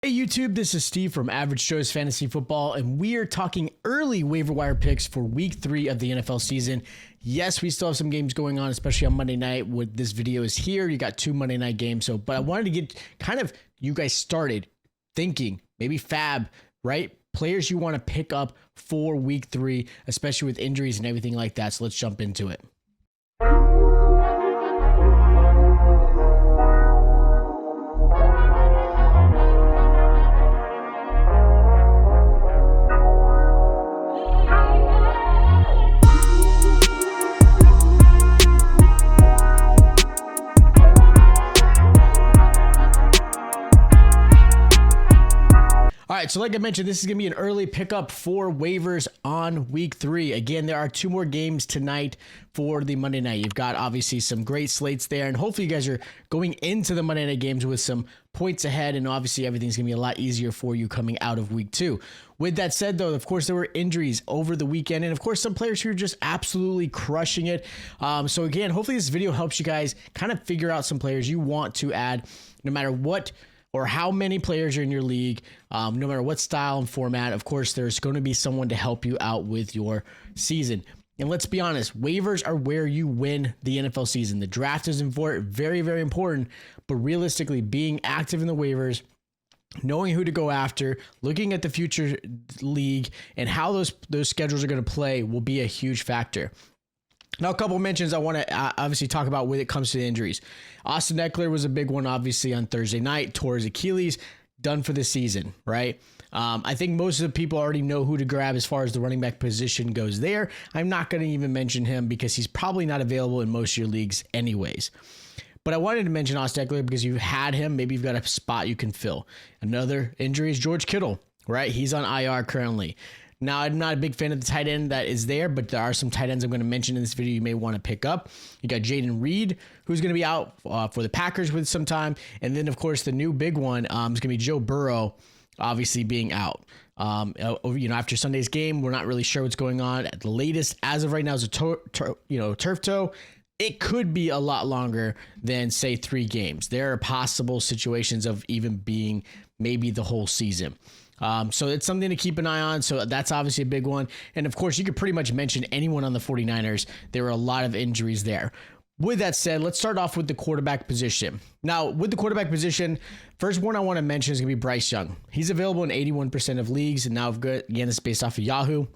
Hey YouTube, this is Steve from Average Joe's Fantasy Football, and we are talking early waiver wire picks for week 3 of the NFL season. Yes, we still have some games going on, especially on Monday night when this video is here. You got 2 Monday night games, but I wanted to get kind of you guys started thinking, maybe fab, right? Players you want to pick up for week 3, especially with injuries and everything like that. So let's jump into it. All right, so like I mentioned, this is going to be an early pickup for waivers on week 3. Again, there are 2 more games tonight for the Monday night. You've got obviously some great slates there, and hopefully you guys are going into the Monday night games with some points ahead, and obviously everything's going to be a lot easier for you coming out of week 2. With that said, though, of course, there were injuries over the weekend, and of course, some players who are just absolutely crushing it. So again, hopefully this video helps you guys kind of figure out some players you want to add no matter what or how many players are in your league, no matter what style and format. Of course, there's going to be someone to help you out with your season. And let's be honest, waivers are where you win the NFL season. The draft is important, very, very important, but realistically, being active in the waivers, knowing who to go after, looking at the future league, and how those schedules are going to play will be a huge factor. Now, a couple mentions I want to obviously talk about when it comes to the injuries. Austin Ekeler was a big one, obviously, on Thursday night. Tore his Achilles, done for the season, right? I think most of the people already know who to grab as far as the running back position goes there. I'm not going to even mention him because he's probably not available in most of your leagues anyways. But I wanted to mention Austin Ekeler because you've had him. Maybe you've got a spot you can fill. Another injury is George Kittle, right? He's on IR currently. Now, I'm not a big fan of the tight end that is there, but there are some tight ends I'm going to mention in this video you may want to pick up. You got Jayden Reed, who's going to be out for the Packers with some time. And then, of course, the new big one is going to be Joe Burrow, obviously being out. After Sunday's game, we're not really sure what's going on. At the latest, as of right now, is a turf toe. It could be a lot longer than, say, 3 games. There are possible situations of even being maybe the whole season. So it's something to keep an eye on. So that's obviously a big one. And of course, you could pretty much mention anyone on the 49ers. There were a lot of injuries there. With that said, let's start off with the quarterback position. Now, with the quarterback position, first one I want to mention is going to be Bryce Young. He's available in 81% of leagues. And now, again, this is based off of Yahoo.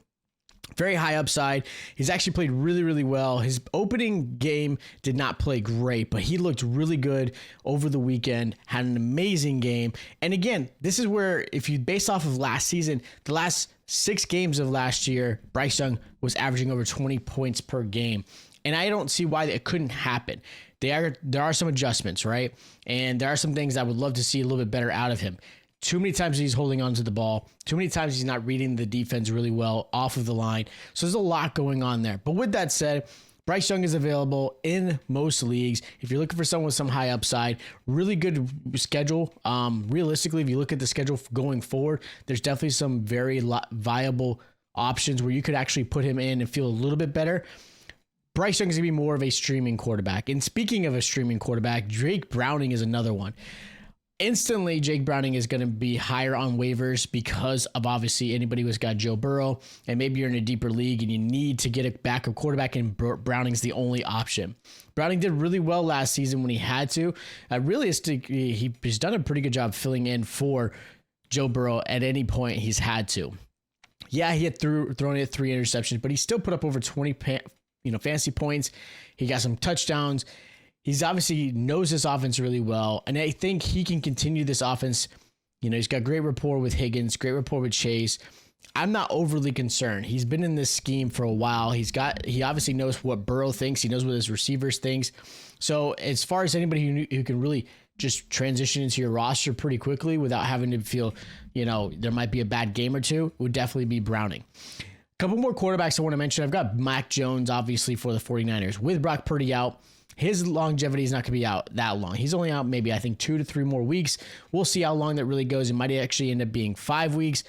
Very high upside. He's actually played really, really well. His opening game did not play great, but he looked really good over the weekend, had an amazing game. And again, this is where, if you base off of last season, the last 6 games of last year, Bryce Young was averaging over 20 points per game. And I don't see why it couldn't happen. There are some adjustments, right? And there are some things I would love to see a little bit better out of him. Too many times he's holding on to the ball. Too many times he's not reading the defense really well off of the line. So there's a lot going on there. But with that said, Bryce Young is available in most leagues. If you're looking for someone with some high upside, really good schedule. Realistically, if you look at the schedule going forward, there's definitely some very viable options where you could actually put him in and feel a little bit better. Bryce Young is going to be more of a streaming quarterback. And speaking of a streaming quarterback, Jake Browning is another one. Instantly, Jake Browning is going to be higher on waivers because of obviously anybody who's got Joe Burrow, and maybe you're in a deeper league and you need to get a backup quarterback, and Browning's the only option. Browning did really well last season when he had to. Realistically, he's done a pretty good job filling in for Joe Burrow at any point he's had to. Yeah, he had thrown it 3 interceptions, but he still put up over 20 fantasy points. He got some touchdowns. He's obviously knows this offense really well, and I think he can continue this offense. He's got great rapport with Higgins, great rapport with Chase. I'm not overly concerned. He's been in this scheme for a while. He obviously knows what Burrow thinks. He knows what his receivers thinks. So as far as anybody who can really just transition into your roster pretty quickly without having to feel, there might be a bad game or two, would definitely be Browning. A couple more quarterbacks I want to mention. I've got Mac Jones, obviously, for the 49ers. With Brock Purdy out, his longevity is not going to be out that long. He's only out maybe, I think, 2 to 3 more weeks. We'll see how long that really goes. It might actually end up being 5 weeks.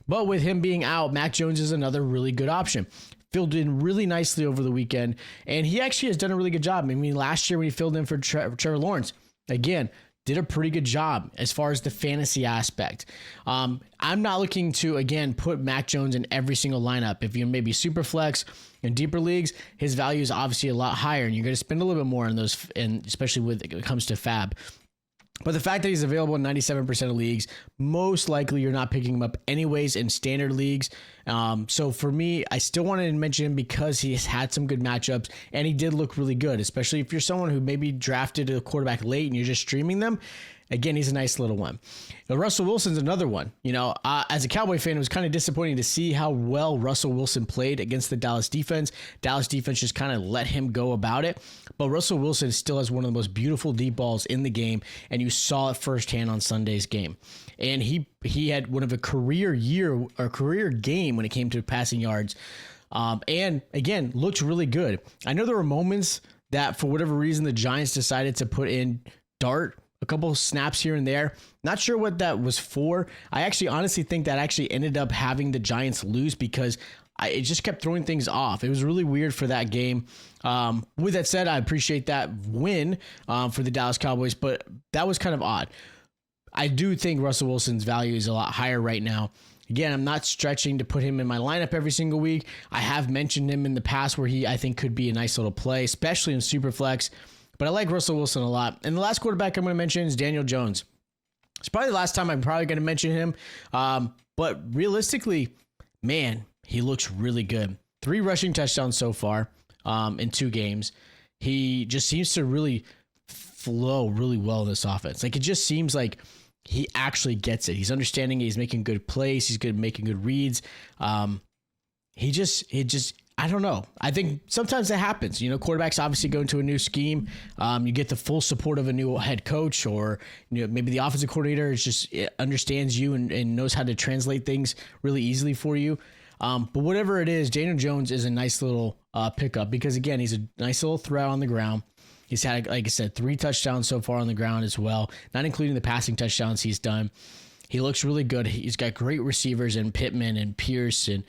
But with him being out, Mac Jones is another really good option. Filled in really nicely over the weekend, and he actually has done a really good job. I mean, last year when he filled in for Trevor Lawrence, again, did a pretty good job as far as the fantasy aspect. I'm not looking to, again, put Mac Jones in every single lineup. If you're maybe super flex in deeper leagues, his value is obviously a lot higher, and you're going to spend a little bit more on those, and especially when it comes to fab. But the fact that he's available in 97% of leagues, most likely you're not picking him up anyways in standard leagues. So for me, I still wanted to mention him because he has had some good matchups and he did look really good, especially if you're someone who maybe drafted a quarterback late and you're just streaming them. Again, he's a nice little one. Now, Russell Wilson's another one. As a Cowboy fan, it was kind of disappointing to see how well Russell Wilson played against the Dallas defense. Dallas defense just kind of let him go about it. But Russell Wilson still has one of the most beautiful deep balls in the game, and you saw it firsthand on Sunday's game. And he had one of a career game when it came to passing yards. And again, looked really good. I know there were moments that for whatever reason the Giants decided to put in Dart a couple of snaps here and there. Not sure what that was for. I actually honestly think that actually ended up having the Giants lose because it just kept throwing things off. It was really weird for that game. With that said, I appreciate that win for the Dallas Cowboys, but that was kind of odd. I do think Russell Wilson's value is a lot higher right now. Again, I'm not stretching to put him in my lineup every single week. I have mentioned him in the past where I think could be a nice little play, especially in Superflex. But I like Russell Wilson a lot. And the last quarterback I'm going to mention is Daniel Jones. It's probably the last time I'm probably going to mention him. But realistically, man, he looks really good. 3 rushing touchdowns so far in 2 games. He just seems to really flow really well in this offense. Like, it just seems like he actually gets it. He's understanding it. He's making good plays. He's good at making good reads. He just I don't know. I think sometimes that happens. Quarterbacks obviously go into a new scheme. You get the full support of a new head coach, or maybe the offensive coordinator it understands you and knows how to translate things really easily for you. But whatever it is, Daniel Jones is a nice little pickup because, again, he's a nice little threat on the ground. He's had, like I said, 3 touchdowns so far on the ground as well, not including the passing touchdowns he's done. He looks really good. He's got great receivers in Pittman and Pierce and,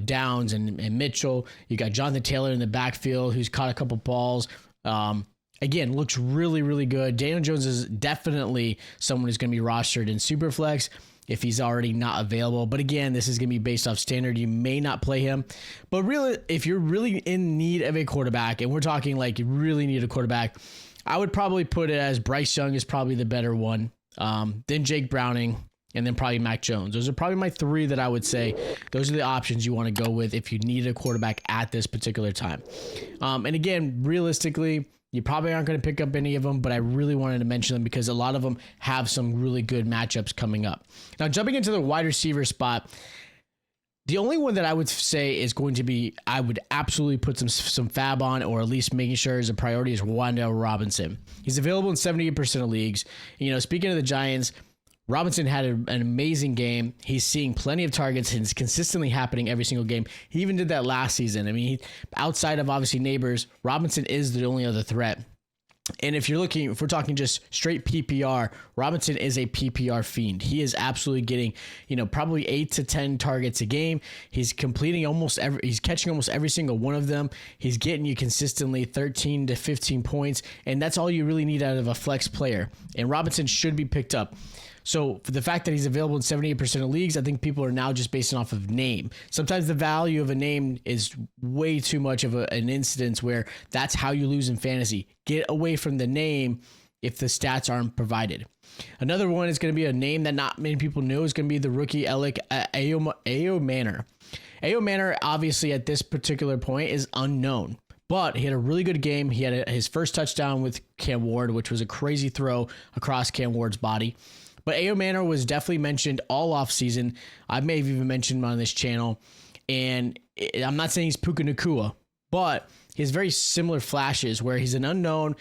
Downs and Mitchell. You got Jonathan Taylor in the backfield who's caught a couple balls. Again, looks really, really good. Daniel Jones is definitely someone who's going to be rostered in Superflex if he's already not available. But again, this is going to be based off standard. You may not play him. But really, if you're really in need of a quarterback, and we're talking like you really need a quarterback, I would probably put it as Bryce Young is probably the better one. Then Jake Browning, and then probably Mac Jones. Those are probably my 3 that I would say those are the options you want to go with if you need a quarterback at this particular time. And again, realistically, you probably aren't going to pick up any of them, but I really wanted to mention them because a lot of them have some really good matchups coming up. Now, jumping into the wide receiver spot, the only one that I would say is going to be, I would absolutely put some fab on, or at least making sure is a priority, is Wan'Dale Robinson. He's available in 78% of leagues. Speaking of the Giants, Robinson had an amazing game. He's seeing plenty of targets, and it's consistently happening every single game. He even did that last season. I mean, outside of obviously neighbors, Robinson is the only other threat. And if we're talking just straight PPR, Robinson is a PPR fiend. He is absolutely getting, probably 8 to 10 targets a game. He's catching almost every single one of them. He's getting you consistently 13 to 15 points, and that's all you really need out of a flex player. And Robinson should be picked up. So for the fact that he's available in 78% of leagues, I think people are now just basing off of name. Sometimes the value of a name is way too much of an incidence where that's how you lose in fantasy. Get away from the name if the stats aren't provided. Another one is going to be a name that not many people know is going to be the rookie Elic Ayomanor. Ayomanor, obviously at this particular point, is unknown. But he had a really good game. He had his first touchdown with Cam Ward, which was a crazy throw across Cam Ward's body. But Ayomanor was definitely mentioned all off season. I may have even mentioned him on this channel. And I'm not saying he's Puka Nacua, but he has very similar flashes where he's an unknown,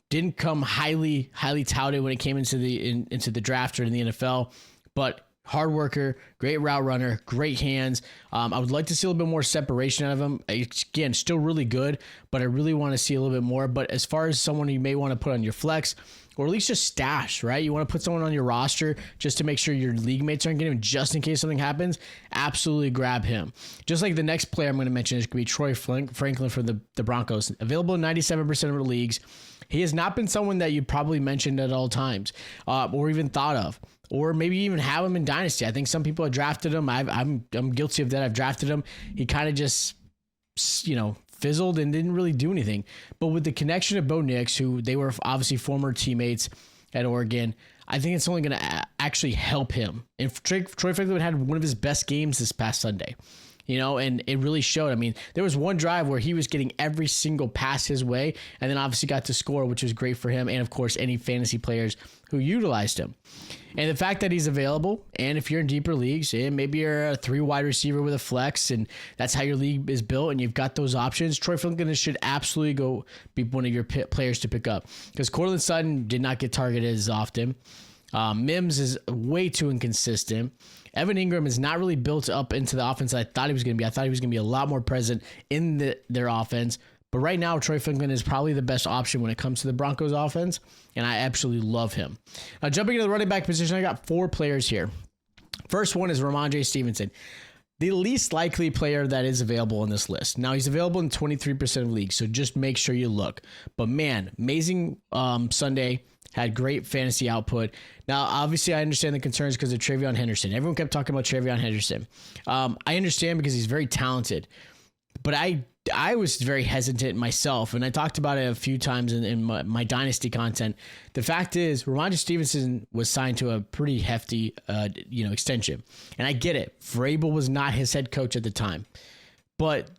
didn't come highly touted when it came into the draft or in the NFL, but hard worker, great route runner, great hands. I would like to see a little bit more separation out of him. Again, still really good, but I really want to see a little bit more. But as far as someone you may want to put on your flex, or at least just stash, right? You want to put someone on your roster just to make sure your league mates aren't getting him, just in case something happens. Absolutely grab him. Just like the next player I'm going to mention is going to be Troy Franklin for the Broncos. Available in 97% of the leagues. He has not been someone that you probably mentioned at all times, or even thought of, or maybe even have him in Dynasty. I think some people have drafted him. I'm guilty of that. I've drafted him. He kind of just, fizzled and didn't really do anything. But with the connection of Bo Nix, who they were obviously former teammates at Oregon, I think it's only going to actually help him. And Troy Franklin had one of his best games this past Sunday, and it really showed. I mean, there was one drive where he was getting every single pass his way, and then obviously got to score, which was great for him. And of course, any fantasy players who utilized him. And the fact that he's available, and if you're in deeper leagues, and maybe you're a 3 wide receiver with a flex, and that's how your league is built, and you've got those options, Troy Franklin should absolutely go be one of your players to pick up. Because Courtland Sutton did not get targeted as often. Mims is way too inconsistent. Evan Ingram is not really built up into the offense that I thought he was going to be. I thought he was going to be a lot more present in their offense. But right now, Troy Franklin is probably the best option when it comes to the Broncos offense, and I absolutely love him. Now, jumping into the running back position, I got 4 players here. First one is Rhamondre Stevenson, the least likely player that is available on this list. Now, he's available in 23% of leagues, so just make sure you look. But man, amazing Sunday. Had great fantasy output. Now, obviously, I understand the concerns because of TreVeyon Henderson. Everyone kept talking about TreVeyon Henderson. I understand because he's very talented, but I was very hesitant myself, and I talked about it a few times in my Dynasty content. The fact is, Rhamondre Stevenson was signed to a pretty hefty extension, and I get it. Vrabel was not his head coach at the time, but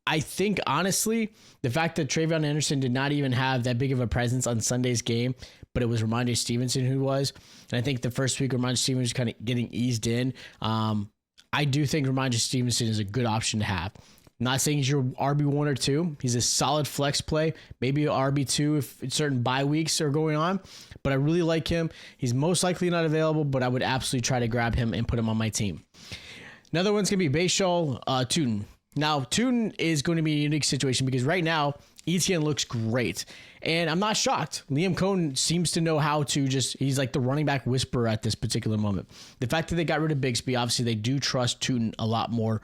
I think, honestly, the fact that TreVeyon Henderson did not even have that big of a presence on Sunday's game, but it was Rhamondre Stevenson who was. And I think the first week, Rhamondre Stevenson was kind of getting eased in. I do think Rhamondre Stevenson is a good option to have. I'm not saying he's your RB1 or 2. He's a solid flex play, maybe an RB2 if certain bye weeks are going on. But I really like him. He's most likely not available, but I would absolutely try to grab him and put him on my team. Another one's going to be Bhayshul Tuten. Now, Tuten is going to be a unique situation because right now, ETN looks great. And I'm not shocked. Liam Cohen seems to know how to he's like the running back whisperer at this particular moment. The fact that they got rid of Bigsby, obviously they do trust Tuten a lot more,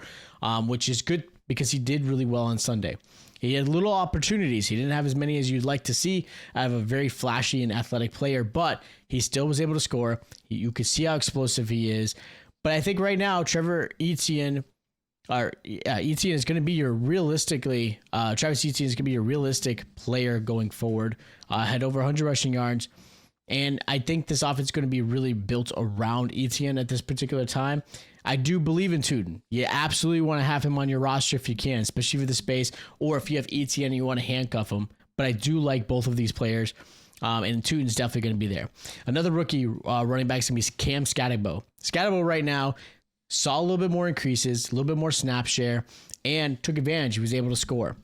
which is good because he did really well on Sunday. He had little opportunities. He didn't have as many as you'd like to see out of a very flashy and athletic player, but he still was able to score. You could see how explosive he is. But I think right now, Etienne is going to be your Travis Etienne is going to be your realistic player going forward. Had over 100 rushing yards. And I think this offense is going to be really built around Etienne at this particular time. I do believe in Tuten. You absolutely want to have him on your roster if you can, especially for the space, or if you have Etienne and you want to handcuff him. But I do like both of these players, and Tuten's definitely going to be there. Another rookie running back is going to be Cam Skattebo. Skattebo right now saw a little bit more increases, a little bit more snap share, and took advantage. He was able to score.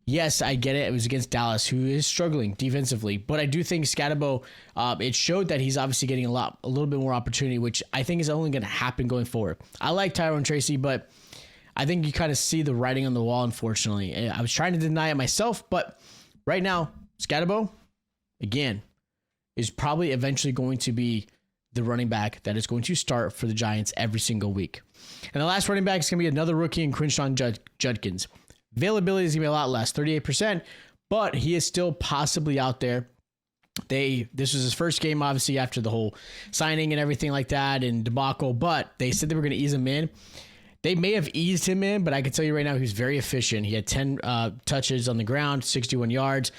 Yes, I get it. It was against Dallas, who is struggling defensively. But I do think Skattebo, it showed that he's obviously getting a little bit more opportunity, which I think is only going to happen going forward. I like Tyrone Tracy, but I think you kind of see the writing on the wall, unfortunately. I was trying to deny it myself, but right now, Skattebo, again, is probably eventually going to be the running back that is going to start for the Giants every single week. And the last running back is going to be another rookie in Quinshon Judkins. Availability is going to be a lot less, 38%, but he is still possibly out there. This was his first game, obviously, after the whole signing and everything like that and debacle, but they said they were going to ease him in. They may have eased him in, but I can tell you right now, he was very efficient. He had 10 touches on the ground, 61 yards,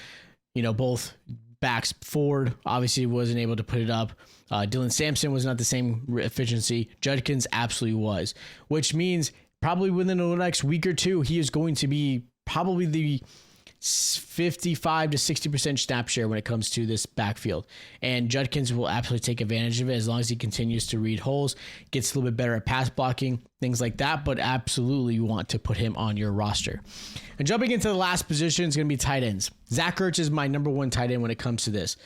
both backs forward, obviously wasn't able to put it up. Dylan Sampson was not the same efficiency. Judkins absolutely was, which means probably within the next week or two, he is going to be probably the 55 to 60% snap share when it comes to this backfield. And Judkins will absolutely take advantage of it as long as he continues to read holes, gets a little bit better at pass blocking, things like that. But absolutely you want to put him on your roster. And jumping into the last position is going to be tight ends. Zach Ertz is my number 1 tight end when it comes to this.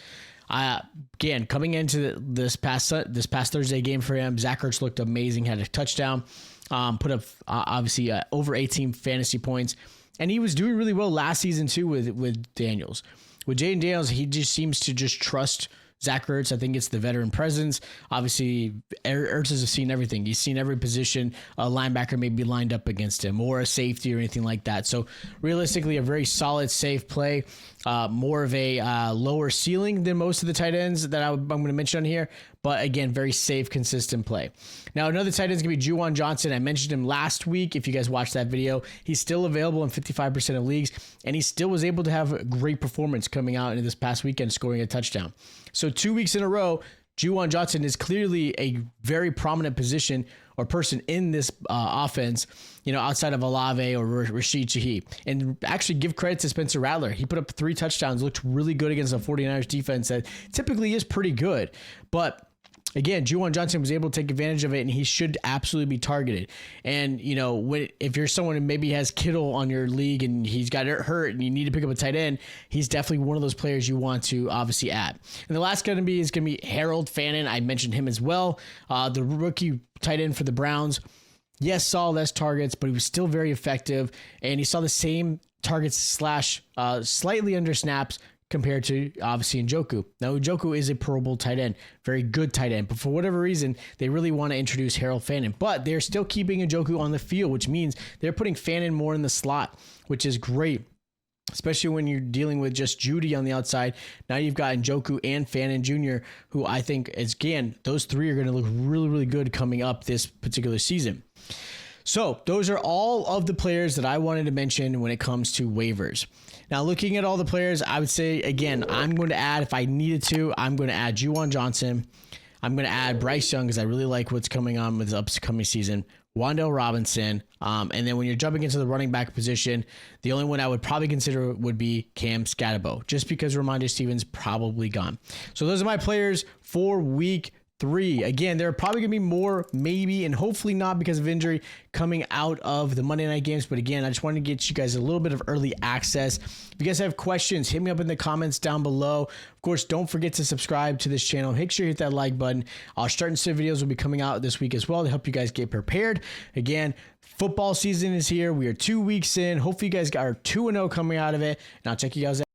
Again, coming into this past Thursday game for him, Zach Ertz looked amazing, had a touchdown, put up obviously over 18 fantasy points. And he was doing really well last season too with Daniels. With Jayden Daniels, he just seems to just trust Zach Ertz. I think it's the veteran presence. Obviously, Ertz has seen everything. He's seen every position a linebacker may be lined up against him or a safety or anything like that. So realistically, a very solid, safe play. more of a lower ceiling than most of the tight ends that I'm going to mention on here. But again, very safe, consistent play. Now, another tight end is going to be Juwan Johnson. I mentioned him last week. If you guys watched that video, he's still available in 55% of leagues, and he still was able to have a great performance coming out into this past weekend, scoring a touchdown. So 2 weeks in a row, Juwan Johnson is clearly a very prominent position or person in this offense, outside of Olave or Rashid Shaheed. And actually give credit to Spencer Rattler. He put up 3 touchdowns, looked really good against the 49ers defense that typically is pretty good. But again, Juwan Johnson was able to take advantage of it, and he should absolutely be targeted. And, if you're someone who maybe has Kittle on your league and he's got hurt and you need to pick up a tight end, he's definitely one of those players you want to obviously add. And the last is going to be Harold Fannin. I mentioned him as well. The rookie tight end for the Browns. Yes, saw less targets, but he was still very effective. And he saw the same targets / slightly under snaps compared to, obviously, Njoku. Now, Njoku is a Pro Bowl tight end, very good tight end, but for whatever reason, they really want to introduce Harold Fannin. But they're still keeping Njoku on the field, which means they're putting Fannin more in the slot, which is great, especially when you're dealing with just Judy on the outside. Now you've got Njoku and Fannin Jr., who I think, again, those 3 are going to look really, really good coming up this particular season. So those are all of the players that I wanted to mention when it comes to waivers. Now, looking at all the players, I would say, again, I'm going to add, if I needed to, I'm going to add Juwan Johnson. I'm going to add Bryce Young because I really like what's coming on with the upcoming season. Wan'Dale Robinson. And then when you're jumping into the running back position, the only one I would probably consider would be Cam Skattebo, just because Rhamondre Stevenson probably gone. So those are my players for week 3. Again, there are probably going to be more, maybe, and hopefully not because of injury coming out of the Monday night games. But again, I just wanted to get you guys a little bit of early access. If you guys have questions, hit me up in the comments down below. Of course, don't forget to subscribe to this channel. Make sure you hit that like button. Our Start and Sit videos will be coming out this week as well to help you guys get prepared. Again, football season is here. We are 2 weeks in. Hopefully you guys are 2-0 coming out of it. And I'll check you guys out.